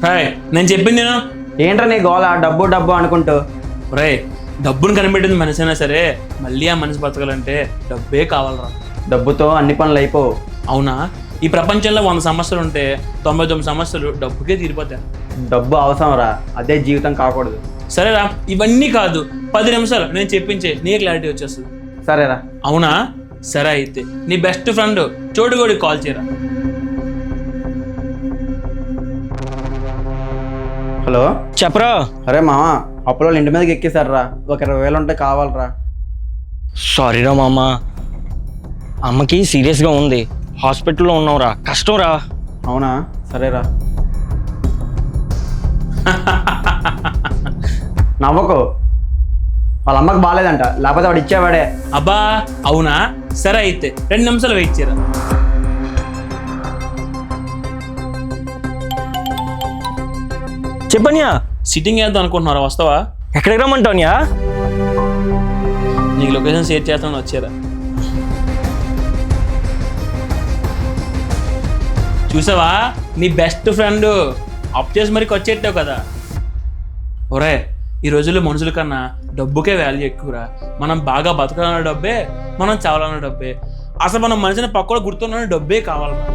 Hi నేను చెప్పింది నేను ఏంట్రా నీ గోల డబ్బు డబ్బు అనుకుంటూ? రే డబ్బును కనిపెట్టింది మనిషి అయినా సరే మళ్ళీ ఆ మనిషి బతకాలంటే డబ్బే కావాలరా. డబ్బుతో అన్ని పనులు అయిపో. అవునా? ఈ ప్రపంచంలో 100 సమస్యలు ఉంటే 99 సమస్యలు డబ్బుకే తీరిపోతాయి. డబ్బు అవసరంరా, అదే జీవితం కాకూడదు. సరేరా, ఇవన్నీ కాదు 10 నిమిషాలు నేను చెప్పించే నీ క్లారిటీ వచ్చేస్తుంది. సరేరా. అవునా? సరే అయితే నీ బెస్ట్ ఫ్రెండ్ చోటుగోడికి కాల్ చేయరా. హలో చెప్పరా. అరే మామ, అప్పులో ఇంటి మీదకి ఎక్కేశారా, ఒక 20,000 ఉంటే కావాలరా. సారీరా మామ, అమ్మకి సీరియస్గా ఉంది, హాస్పిటల్లో ఉన్నావురా, కష్టం రా. అవునా? సరేరా. నవ్వకు, వాళ్ళ అమ్మకి బాగాలేదంట, లేకపోతే వాడు ఇచ్చేవాడే. అబ్బా అవునా? సరే అయితే 2 నిమిషాలు వెయిట్ చేయరా. చెప్పనియా, సిట్టింగ్ వేద్దాం అనుకుంటున్నారా? వస్తావా? ఎక్కడికి రమ్మంటావునియా? నీకు లొకేషన్ షేర్ చేస్తాను, వచ్చారా? చూసావా, నీ బెస్ట్ ఫ్రెండ్ అప్ చేసి మరికి వచ్చేట్టావు కదా. ఒరే, ఈ రోజుల్లో మనుషుల కన్నా డబ్బుకే వాల్యూ ఎక్కువరా. మనం బాగా బతకాలన్న డబ్బే, మనం చావాలన్న డబ్బే, అసలు మనం మనిషిని పక్కన గుర్తున్న డబ్బే కావాలరా.